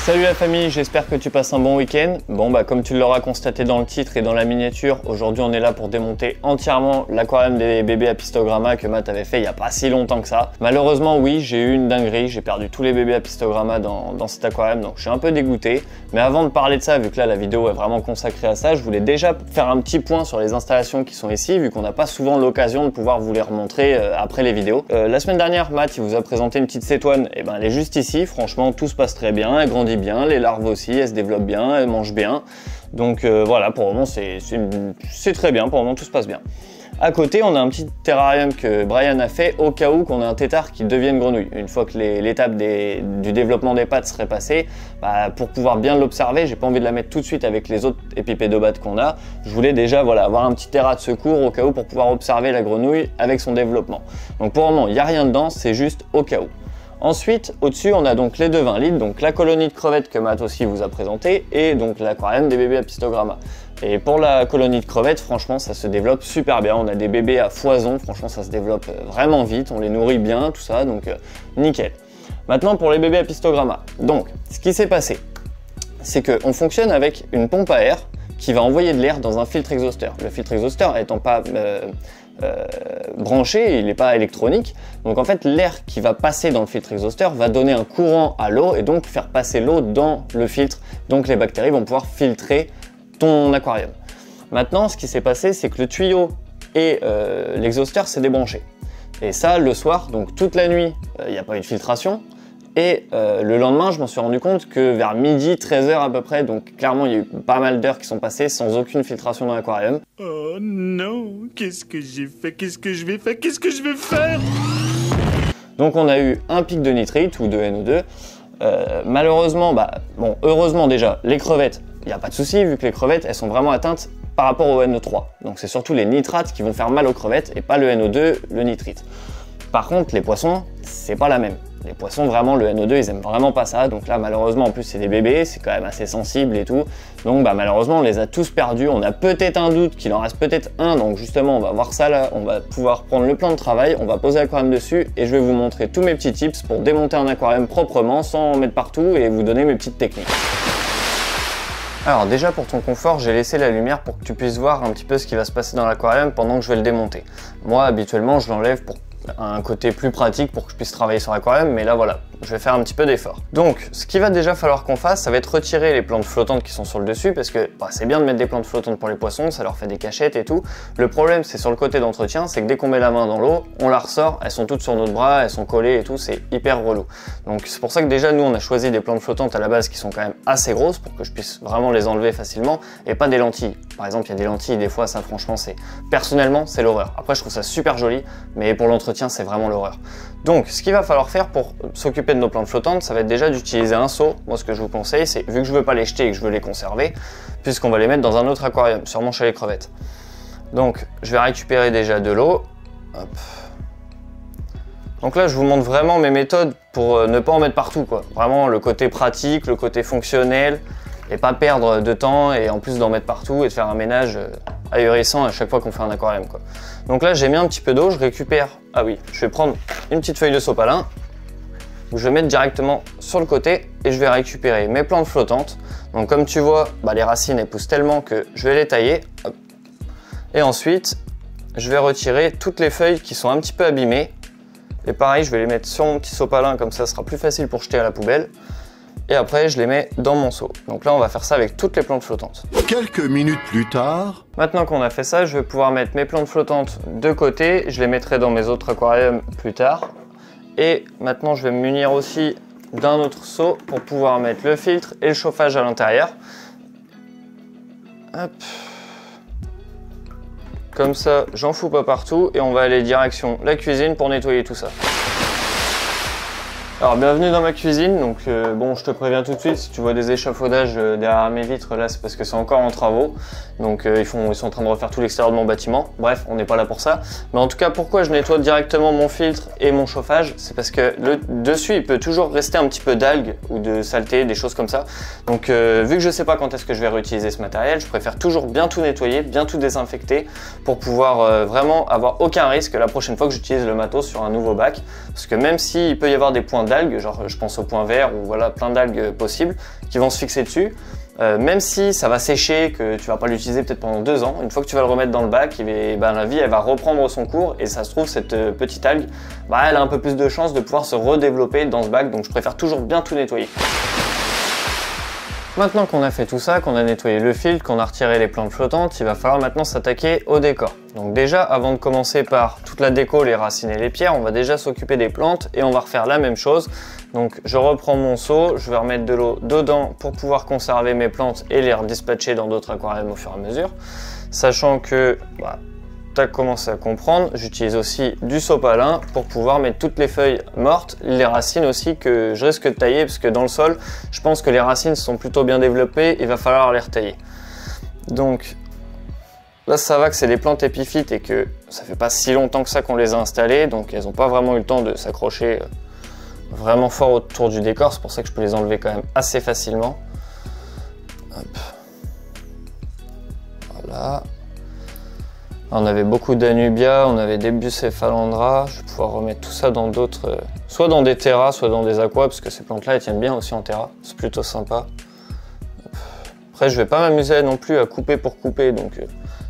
Salut la famille, j'espère que tu passes un bon week-end. Bon bah comme tu l'auras constaté dans le titre et dans la miniature, aujourd'hui on est là pour démonter entièrement l'aquarium des bébés apistogramma que Matt avait fait il n'y a pas si longtemps que ça. Malheureusement oui, j'ai eu une dinguerie, j'ai perdu tous les bébés apistogramma dans cet aquarium, donc je suis un peu dégoûté. Mais avant de parler de ça, vu que là la vidéo est vraiment consacrée à ça, je voulais déjà faire un petit point sur les installations qui sont ici, vu qu'on n'a pas souvent l'occasion de pouvoir vous les remontrer après les vidéos. La semaine dernière, Matt il vous a présenté une petite cétoine, et ben elle est juste ici, franchement tout se passe très bien, elle grandit bien, les larves aussi, elles se développent bien, elles mangent bien. Donc voilà, pour le moment c'est très bien, pour le moment tout se passe bien. À côté, on a un petit terrarium que Brian a fait au cas où qu'on a un tétard qui devienne grenouille. Une fois que l'étape du développement des pattes serait passée, pour pouvoir bien l'observer, j'ai pas envie de la mettre tout de suite avec les autres épipédobates qu'on a. Je voulais déjà avoir un petit terrain de secours au cas où pour pouvoir observer la grenouille avec son développement. Donc pour le moment, il n'y a rien dedans, c'est juste au cas où. Ensuite, au-dessus, on a donc les deux 20 litres, donc la colonie de crevettes que Matt aussi vous a présenté, et donc l'aquarium des bébés apistogramma. Et pour la colonie de crevettes, franchement, ça se développe super bien. On a des bébés à foison, franchement, ça se développe vraiment vite, on les nourrit bien, tout ça, donc nickel. Maintenant, pour les bébés apistogramma. Donc, ce qui s'est passé, c'est qu'on fonctionne avec une pompe à air qui va envoyer de l'air dans un filtre exhausteur. Le filtre exhausteur étant pas branché, il n'est pas électronique, donc en fait l'air qui va passer dans le filtre exhausteur va donner un courant à l'eau et donc faire passer l'eau dans le filtre, donc les bactéries vont pouvoir filtrer ton aquarium. Maintenant ce qui s'est passé, c'est que le tuyau et l'exhausteur s'est débranché, et ça le soir, donc toute la nuit il n'y a pas eu de filtration. Et le lendemain, je m'en suis rendu compte que vers midi, 13h à peu près, donc clairement il y a eu pas mal d'heures qui sont passées sans aucune filtration dans l'aquarium. Oh non, qu'est-ce que j'ai fait? Qu'est-ce que je vais faire? Qu'est-ce que je vais faire? Donc on a eu un pic de nitrite ou de NO2. Malheureusement, bon, heureusement déjà, les crevettes, il n'y a pas de souci vu que les crevettes, elles sont vraiment atteintes par rapport au NO3. Donc c'est surtout les nitrates qui vont faire mal aux crevettes et pas le NO2, le nitrite. Par contre, les poissons, c'est pas la même. Les poissons, vraiment, le NO2, ils aiment vraiment pas ça. Donc là, malheureusement, en plus, c'est des bébés, c'est quand même assez sensible et tout. Donc malheureusement, on les a tous perdus. On a peut-être un doute qu'il en reste peut-être un. Donc justement, on va voir ça là. On va pouvoir prendre le plan de travail, on va poser l'aquarium dessus et je vais vous montrer tous mes petits tips pour démonter un aquarium proprement sans en mettre partout et vous donner mes petites techniques. Alors déjà pour ton confort, j'ai laissé la lumière pour que tu puisses voir un petit peu ce qui va se passer dans l'aquarium pendant que je vais le démonter. Moi, habituellement, je l'enlève pour un côté plus pratique pour que je puisse travailler sur l'aquarium, mais là voilà, je vais faire un petit peu d'effort. Donc ce qu'il va déjà falloir qu'on fasse, ça va être retirer les plantes flottantes qui sont sur le dessus, parce que c'est bien de mettre des plantes flottantes pour les poissons, ça leur fait des cachettes et tout. Le problème c'est sur le côté d'entretien, c'est que dès qu'on met la main dans l'eau, on la ressort, elles sont toutes sur notre bras, elles sont collées et tout, c'est hyper relou. Donc c'est pour ça que déjà nous on a choisi des plantes flottantes à la base qui sont quand même assez grosses pour que je puisse vraiment les enlever facilement, et pas des lentilles. Par exemple il y a des lentilles, des fois ça franchement personnellement c'est l'horreur. Après je trouve ça super joli, mais pour l'entretien c'est vraiment l'horreur. Donc ce qu'il va falloir faire pour s'occuper de nos plantes flottantes, ça va être déjà d'utiliser un seau. Moi ce que je vous conseille, c'est, vu que je veux pas les jeter et que je veux les conserver, puisqu'on va les mettre dans un autre aquarium, sûrement chez les crevettes. Donc je vais récupérer déjà de l'eau. Donc là je vous montre vraiment mes méthodes pour ne pas en mettre partout, quoi. Vraiment le côté pratique, le côté fonctionnel, et pas perdre de temps et en plus d'en mettre partout et de faire un ménage ahurissant à chaque fois qu'on fait un aquarium, quoi. Donc là j'ai mis un petit peu d'eau, je récupère, je vais prendre une petite feuille de sopalin, je vais mettre directement sur le côté et je vais récupérer mes plantes flottantes. Donc comme tu vois, les racines elles poussent tellement que je vais les tailler. Hop. Et ensuite je vais retirer toutes les feuilles qui sont un petit peu abîmées. Et pareil, je vais les mettre sur mon petit sopalin, comme ça ce sera plus facile pour jeter à la poubelle. Et après je les mets dans mon seau. Donc là on va faire ça avec toutes les plantes flottantes. Quelques minutes plus tard... Maintenant qu'on a fait ça, je vais pouvoir mettre mes plantes flottantes de côté. Je les mettrai dans mes autres aquariums plus tard. Et maintenant je vais me munir aussi d'un autre seau pour pouvoir mettre le filtre et le chauffage à l'intérieur. Hop. Comme ça j'en fous pas partout et on va aller direction la cuisine pour nettoyer tout ça. Alors bienvenue dans ma cuisine, donc bon je te préviens tout de suite, si tu vois des échafaudages derrière mes vitres là c'est parce que c'est encore en travaux. Donc ils sont en train de refaire tout l'extérieur de mon bâtiment, bref on n'est pas là pour ça. Mais en tout cas pourquoi je nettoie directement mon filtre et mon chauffage, c'est parce que le dessus il peut toujours rester un petit peu d'algues ou de saleté, des choses comme ça. Donc vu que je sais pas quand est-ce que je vais réutiliser ce matériel, je préfère toujours bien tout nettoyer, bien tout désinfecter pour pouvoir vraiment avoir aucun risque la prochaine fois que j'utilise le matos sur un nouveau bac. Parce que même s'il peut y avoir des points d'algues d'algues, genre je pense au point vert ou voilà plein d'algues possibles qui vont se fixer dessus. Même si ça va sécher, que tu vas pas l'utiliser peut-être pendant 2 ans, une fois que tu vas le remettre dans le bac, la vie elle va reprendre son cours et ça se trouve cette petite algue, elle a un peu plus de chances de pouvoir se redévelopper dans ce bac, donc je préfère toujours bien tout nettoyer. Maintenant qu'on a fait tout ça, qu'on a nettoyé le filtre, qu'on a retiré les plantes flottantes, il va falloir maintenant s'attaquer au décor. Donc déjà, avant de commencer par toute la déco, les racines et les pierres, on va déjà s'occuper des plantes et on va refaire la même chose. Donc je reprends mon seau, je vais remettre de l'eau dedans pour pouvoir conserver mes plantes et les redispatcher dans d'autres aquariums au fur et à mesure. Sachant que, tu as commencé à comprendre, j'utilise aussi du sopalin pour pouvoir mettre toutes les feuilles mortes, les racines aussi que je risque de tailler parce que dans le sol, je pense que les racines sont plutôt bien développées, il va falloir les retailler. Donc là ça va que c'est des plantes épiphytes et que ça fait pas si longtemps que ça qu'on les a installées, donc elles n'ont pas vraiment eu le temps de s'accrocher vraiment fort autour du décor, c'est pour ça que je peux les enlever quand même assez facilement. Hop. Voilà. On avait beaucoup d'Anubia, on avait des Bucephalandra. Je vais pouvoir remettre tout ça dans d'autres, soit dans des terras, soit dans des aquas, parce que ces plantes-là, elles tiennent bien aussi en terra. C'est plutôt sympa. Après, je vais pas m'amuser non plus à couper pour couper, donc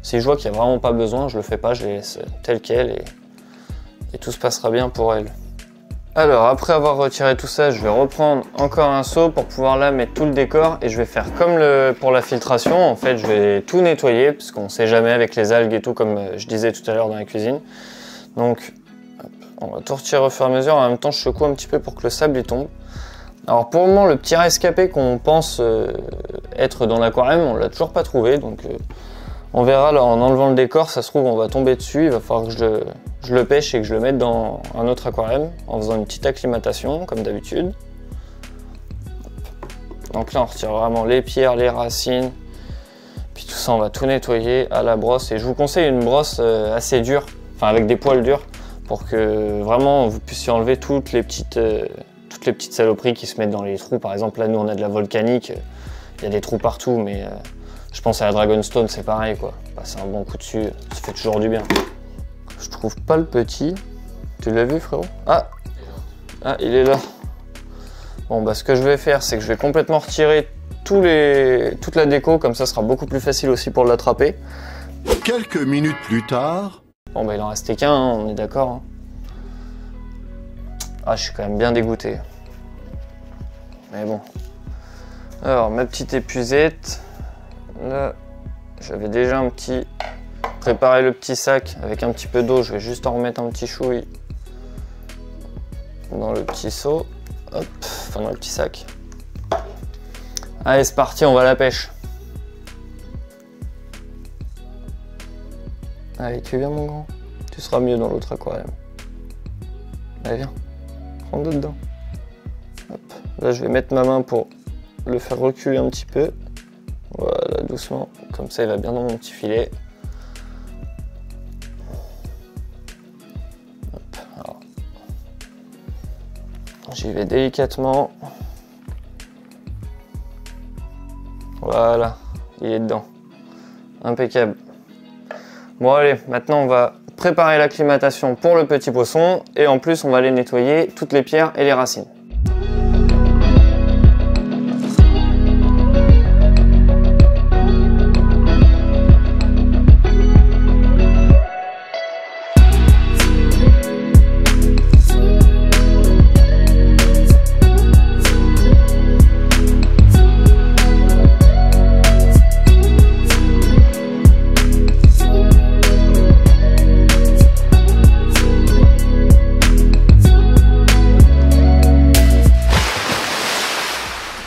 si je vois qu'il n'y a vraiment pas besoin, je le fais pas, je les laisse telles quelles et tout se passera bien pour elles. Alors, après avoir retiré tout ça, je vais reprendre encore un seau pour pouvoir là mettre tout le décor et je vais faire comme pour la filtration. En fait, je vais tout nettoyer parce qu'on ne sait jamais avec les algues et tout, comme je disais tout à l'heure dans la cuisine. Donc, hop, on va tout retirer au fur et à mesure. En même temps, je secoue un petit peu pour que le sable y tombe. Alors, pour le moment, le petit rescapé qu'on pense être dans l'aquarium, on l'a toujours pas trouvé. Donc, on verra là en enlevant le décor, ça se trouve, on va tomber dessus. Il va falloir que je le pêche et que je le mette dans un autre aquarium en faisant une petite acclimatation comme d'habitude. Donc là on retire vraiment les pierres, les racines, puis tout ça on va tout nettoyer à la brosse et je vous conseille une brosse assez dure, enfin avec des poils durs pour que vraiment vous puissiez enlever toutes les petites saloperies qui se mettent dans les trous. Par exemple là nous on a de la volcanique, il y a des trous partout mais je pense à la Dragonstone c'est pareil quoi, passer un bon coup dessus, ça fait toujours du bien. Je trouve pas le petit. Tu l'as vu frérot? Ah, il est là. Bon ce que je vais faire c'est que je vais complètement retirer toute la déco, comme ça sera beaucoup plus facile aussi pour l'attraper. Quelques minutes plus tard. Bon il en restait qu'un, hein, on est d'accord. Hein. Ah je suis quand même bien dégoûté. Mais bon. Alors ma petite épuisette. Là j'avais déjà préparer le petit sac avec un petit peu d'eau, je vais juste en remettre un petit chouille dans le petit seau, hop, enfin dans le petit sac. Allez c'est parti, on va à la pêche. Allez tu viens mon grand, tu seras mieux dans l'autre aquarium. Allez viens, prends-le dedans. Hop. Là je vais mettre ma main pour le faire reculer un petit peu. Voilà doucement, comme ça il va bien dans mon petit filet. J'y vais délicatement. Voilà, il est dedans. Impeccable. Bon allez, maintenant on va préparer l'acclimatation pour le petit poisson et en plus on va aller nettoyer toutes les pierres et les racines.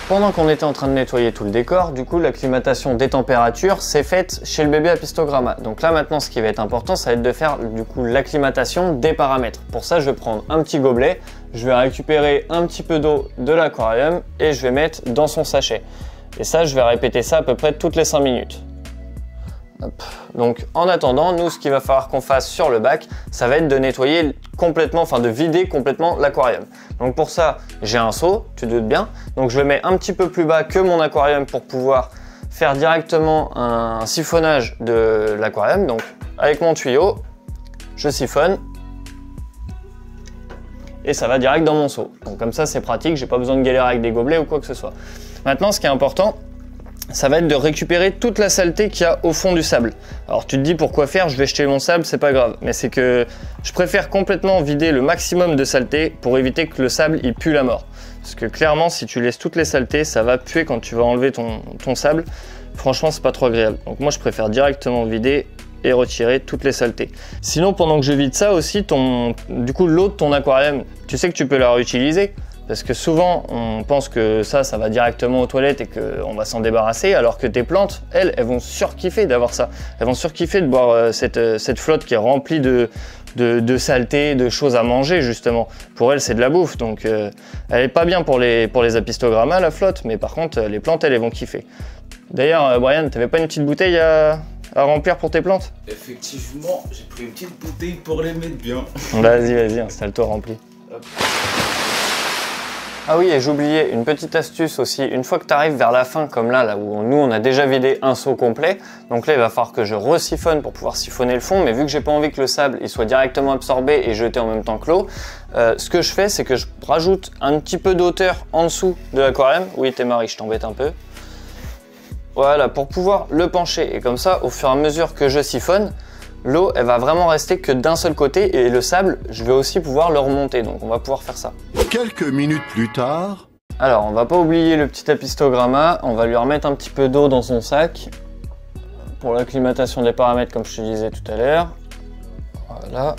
Pendant qu'on était en train de nettoyer tout le décor, du coup l'acclimatation des températures s'est faite chez le bébé Apistogramma. Donc là maintenant ce qui va être important, ça va être de faire du coup l'acclimatation des paramètres. Pour ça je vais prendre un petit gobelet, je vais récupérer un petit peu d'eau de l'aquarium et je vais mettre dans son sachet. Et ça je vais répéter ça à peu près toutes les 5 minutes. Hop. Donc en attendant, nous ce qu'il va falloir qu'on fasse sur le bac, ça va être de nettoyer complètement, enfin de vider complètement l'aquarium. Donc pour ça, j'ai un seau, tu te doutes bien. Donc je le mets un petit peu plus bas que mon aquarium pour pouvoir faire directement un siphonnage de l'aquarium. Donc avec mon tuyau, je siphonne. et ça va direct dans mon seau. Donc comme ça c'est pratique, j'ai pas besoin de galérer avec des gobelets ou quoi que ce soit. Maintenant ce qui est important, ça va être de récupérer toute la saleté qu'il y a au fond du sable. Alors tu te dis pourquoi faire, je vais jeter mon sable, c'est pas grave. Mais c'est que je préfère complètement vider le maximum de saleté pour éviter que le sable il pue la mort. Parce que clairement si tu laisses toutes les saletés, ça va puer quand tu vas enlever ton sable. Franchement c'est pas trop agréable. Donc moi je préfère directement vider et retirer toutes les saletés. Sinon pendant que je vide ça aussi, du coup l'eau de ton aquarium, tu sais que tu peux la réutiliser. Parce que souvent, on pense que ça va directement aux toilettes et qu'on va s'en débarrasser, alors que tes plantes, elles vont surkiffer d'avoir ça. Elles vont surkiffer de boire cette flotte qui est remplie de saleté, de choses à manger, justement. Pour elles, c'est de la bouffe, donc elle est pas bien pour les apistogrammas, la flotte, mais par contre, les plantes, elles vont kiffer. D'ailleurs, Brian, t'avais pas une petite bouteille à remplir pour tes plantes? Effectivement, j'ai pris une petite bouteille pour les mettre bien. Vas-y, installe-toi, remplis. Hop. Ah oui, et j'oubliais une petite astuce aussi, une fois que tu arrives vers la fin, comme là où nous on a déjà vidé un seau complet, donc là il va falloir que je resiphonne pour pouvoir siphonner le fond, mais vu que j'ai pas envie que le sable il soit directement absorbé et jeté en même temps que l'eau, ce que je fais c'est que je rajoute un petit peu d'auteur en dessous de l'aquarium. Oui t'es Marie, je t'embête un peu. Voilà, pour pouvoir le pencher, et comme ça au fur et à mesure que je siphonne, l'eau, elle va vraiment rester que d'un seul côté et le sable, je vais aussi pouvoir le remonter. Donc on va pouvoir faire ça. Quelques minutes plus tard... Alors, on va pas oublier le petit apistogramma. On va lui remettre un petit peu d'eau dans son sac pour l'acclimatation des paramètres, comme je te disais tout à l'heure. Voilà.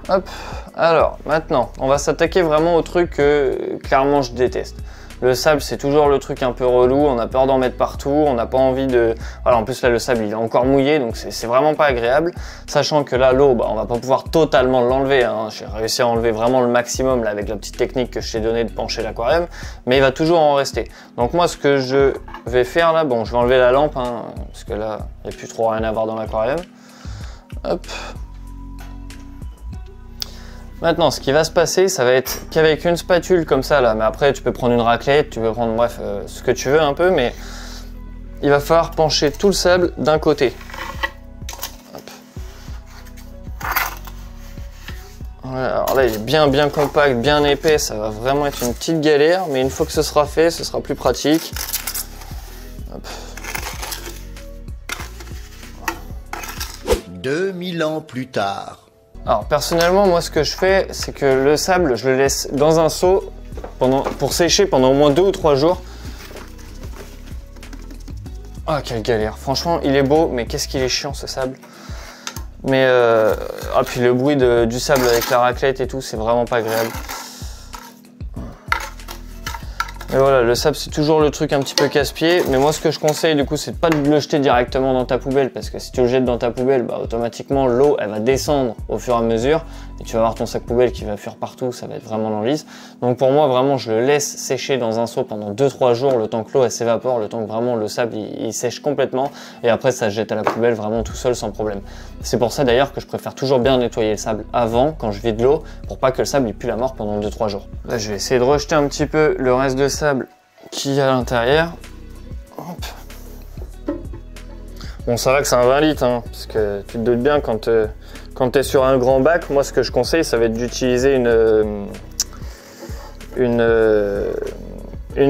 Hop. Alors, maintenant, on va s'attaquer vraiment au truc que clairement je déteste. Le sable, c'est toujours le truc un peu relou, on a peur d'en mettre partout, on n'a pas envie de... Voilà, en plus là, le sable, il est encore mouillé, donc c'est vraiment pas agréable. Sachant que là, l'eau, on va pas pouvoir totalement l'enlever, hein. J'ai réussi à enlever vraiment le maximum là, avec la petite technique que je t'ai donnée de pencher l'aquarium, mais il va toujours en rester. Donc moi, ce que je vais faire là, bon, je vais enlever la lampe, hein, parce que là, il n'y a plus trop rien à voir dans l'aquarium. Hop. Maintenant, ce qui va se passer, ça va être qu'avec une spatule comme ça là, mais après tu peux prendre une raclette, tu peux prendre bref ce que tu veux un peu, mais il va falloir pencher tout le sable d'un côté. Hop. Voilà, alors là il est bien compact, bien épais, ça va vraiment être une petite galère, mais une fois que ce sera fait, ce sera plus pratique. Hop. 2000 ans plus tard... Alors personnellement, moi ce que je fais, c'est que le sable, je le laisse dans un seau pour sécher pendant au moins 2 ou 3 jours. Ah quelle galère, franchement il est beau, mais qu'est-ce qu'il est chiant ce sable. Mais ah puis le bruit du sable avec la raclette et tout, c'est vraiment pas agréable. Mais voilà, le sable c'est toujours le truc un petit peu casse-pied, mais moi ce que je conseille du coup c'est de pas de le jeter directement dans ta poubelle, parce que si tu le jettes dans ta poubelle, automatiquement l'eau elle va descendre au fur et à mesure, et tu vas avoir ton sac poubelle qui va fuir partout, ça va être vraiment l'enlise. Donc pour moi vraiment je le laisse sécher dans un seau pendant 2-3 jours, le temps que l'eau elle s'évapore, le temps que vraiment le sable il sèche complètement, et après ça se jette à la poubelle vraiment tout seul sans problème. C'est pour ça d'ailleurs que je préfère toujours bien nettoyer le sable avant, quand je vide l'eau, pour pas que le sable il pue la mort pendant 2-3 jours. Là je vais essayer de rejeter un petit peu le reste de sable qu'il y a à l'intérieur. Bon ça va que c'est un 20 litres, hein, parce que tu te doutes bien quand tu es sur un grand bac, moi ce que je conseille ça va être d'utiliser une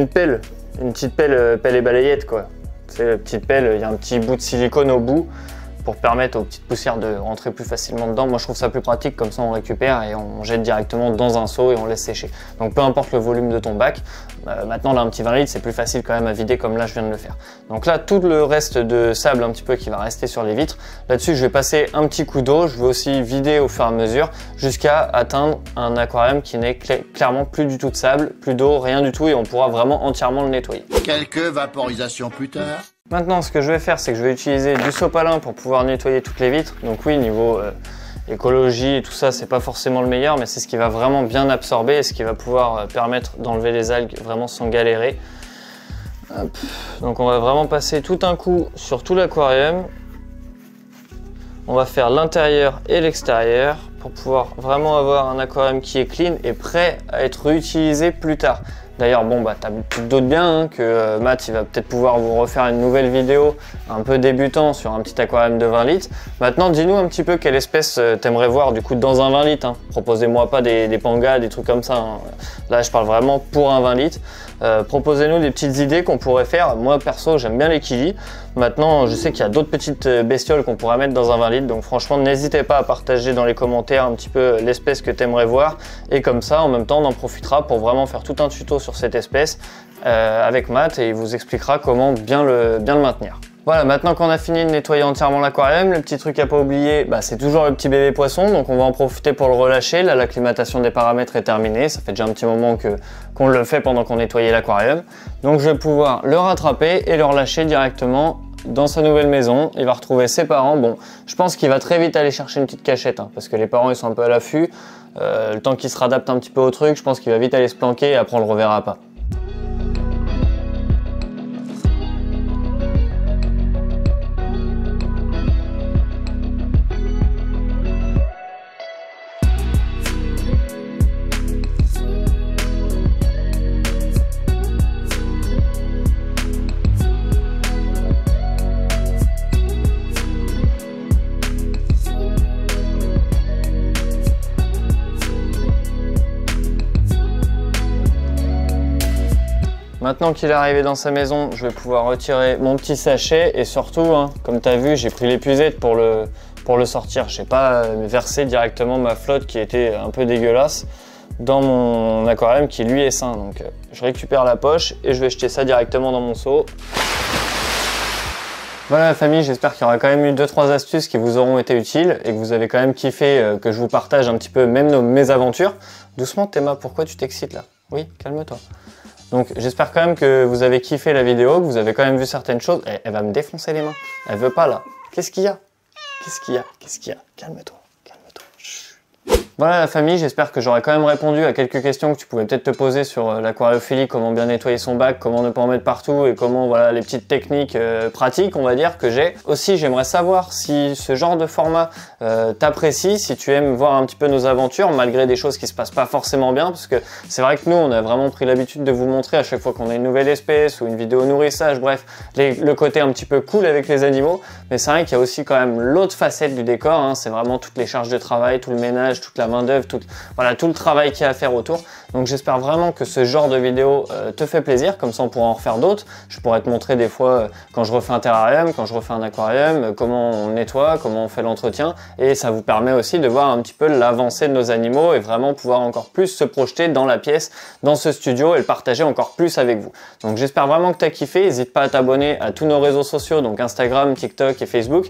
pelle, une petite pelle et balayette quoi. C'est la petite pelle, il y a un petit bout de silicone au bout pour permettre aux petites poussières de rentrer plus facilement dedans. Moi je trouve ça plus pratique, comme ça on récupère et on jette directement dans un seau et on laisse sécher. Donc peu importe le volume de ton bac, maintenant là un petit 20 litres c'est plus facile quand même à vider comme là je viens de le faire. Donc là tout le reste de sable un petit peu qui va rester sur les vitres, là-dessus je vais passer un petit coup d'eau, je vais aussi vider au fur et à mesure jusqu'à atteindre un aquarium qui n'est clairement plus du tout de sable, plus d'eau, rien du tout, et on pourra vraiment entièrement le nettoyer. Quelques vaporisations plus tard... Maintenant, ce que je vais faire, c'est que je vais utiliser du sopalin pour pouvoir nettoyer toutes les vitres. Donc oui, niveau écologie et tout ça, c'est pas forcément le meilleur, mais c'est ce qui va vraiment bien absorber et ce qui va pouvoir permettre d'enlever les algues vraiment sans galérer. Hop. Donc on va vraiment passer tout un coup sur tout l'aquarium. On va faire l'intérieur et l'extérieur pour pouvoir vraiment avoir un aquarium qui est clean et prêt à être réutilisé plus tard. D'ailleurs, bon, bah, tu te doutes bien hein, que Matt, il va peut-être pouvoir vous refaire une nouvelle vidéo un peu débutant sur un petit aquarium de 20 litres. Maintenant, dis-nous un petit peu quelle espèce t'aimerais voir du coup dans un 20 litres. Hein. Proposez-moi pas des pangas, des trucs comme ça. Hein. Là, je parle vraiment pour un 20 litres. Proposez-nous des petites idées qu'on pourrait faire. Moi, perso, j'aime bien les kilis. Maintenant, je sais qu'il y a d'autres petites bestioles qu'on pourrait mettre dans un 20 litres. Donc, franchement, n'hésitez pas à partager dans les commentaires un petit peu l'espèce que t'aimerais voir. Et comme ça, en même temps, on en profitera pour vraiment faire tout un tuto sur cette espèce avec Matt et il vous expliquera comment bien le maintenir. Voilà, maintenant qu'on a fini de nettoyer entièrement l'aquarium, le petit truc à pas oublier, bah, c'est toujours le petit bébé poisson, donc on va en profiter pour le relâcher. Là, l'acclimatation des paramètres est terminée, ça fait déjà un petit moment qu'on le fait pendant qu'on nettoyait l'aquarium. Donc je vais pouvoir le rattraper et le relâcher directement dans sa nouvelle maison. Il va retrouver ses parents. Bon, je pense qu'il va très vite aller chercher une petite cachette, hein, parce que les parents ils sont un peu à l'affût. Le temps qu'il se réadapte un petit peu au truc, je pense qu'il va vite aller se planquer et après on le reverra pas. Maintenant qu'il est arrivé dans sa maison, je vais pouvoir retirer mon petit sachet et surtout, hein, comme tu as vu, j'ai pris l'épuisette pour le sortir. Je n'ai pas versé directement ma flotte qui était un peu dégueulasse dans mon aquarium qui lui est sain. Donc je récupère la poche et je vais jeter ça directement dans mon seau. Voilà la famille, j'espère qu'il y aura quand même eu 2-3 astuces qui vous auront été utiles et que vous avez quand même kiffé que je vous partage un petit peu même mes aventures. Doucement Théma, pourquoi tu t'excites là? Oui, calme-toi. Donc j'espère quand même que vous avez kiffé la vidéo, que vous avez quand même vu certaines choses. Elle va me défoncer les mains. Elle veut pas là. Qu'est-ce qu'il y a? Qu'est-ce qu'il y a? Qu'est-ce qu'il y a? Calme-toi. Calme-toi. Voilà la famille, j'espère que j'aurai quand même répondu à quelques questions que tu pouvais peut-être te poser sur l'aquariophilie, comment bien nettoyer son bac, comment ne pas en mettre partout et comment, voilà, les petites techniques pratiques, on va dire, que j'ai. Aussi, j'aimerais savoir si ce genre de format t'apprécie, si tu aimes voir un petit peu nos aventures, malgré des choses qui se passent pas forcément bien, parce que c'est vrai que nous, on a vraiment pris l'habitude de vous montrer à chaque fois qu'on a une nouvelle espèce ou une vidéo nourrissage, bref, le côté un petit peu cool avec les animaux, mais c'est vrai qu'il y a aussi quand même l'autre facette du décor, hein, c'est vraiment toutes les charges de travail, tout le ménage, toute la main d'œuvre, tout le travail qu'il y a à faire autour. Donc j'espère vraiment que ce genre de vidéo te fait plaisir, comme ça on pourra en refaire d'autres. Je pourrais te montrer des fois quand je refais un terrarium, quand je refais un aquarium, comment on nettoie, comment on fait l'entretien, et ça vous permet aussi de voir un petit peu l'avancée de nos animaux et vraiment pouvoir encore plus se projeter dans la pièce, dans ce studio et le partager encore plus avec vous. Donc j'espère vraiment que tu as kiffé, n'hésite pas à t'abonner à tous nos réseaux sociaux, donc Instagram, TikTok et Facebook.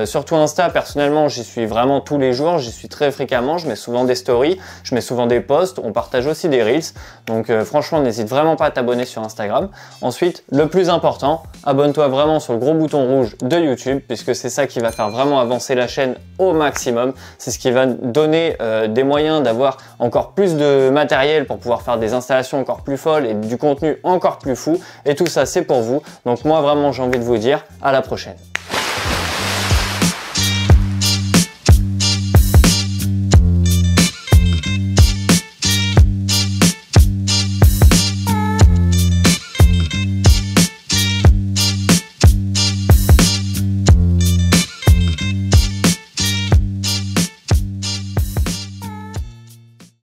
Surtout Insta, personnellement j'y suis vraiment tous les jours, j'y suis très fréquemment, je mets souvent des stories, je mets souvent des posts, on partage aussi des reels, donc franchement n'hésite vraiment pas à t'abonner sur Instagram. Ensuite, le plus important, abonne-toi vraiment sur le gros bouton rouge de YouTube, puisque c'est ça qui va faire vraiment avancer la chaîne au maximum, c'est ce qui va donner des moyens d'avoir encore plus de matériel pour pouvoir faire des installations encore plus folles et du contenu encore plus fou, et tout ça c'est pour vous. Donc moi vraiment j'ai envie de vous dire à la prochaine.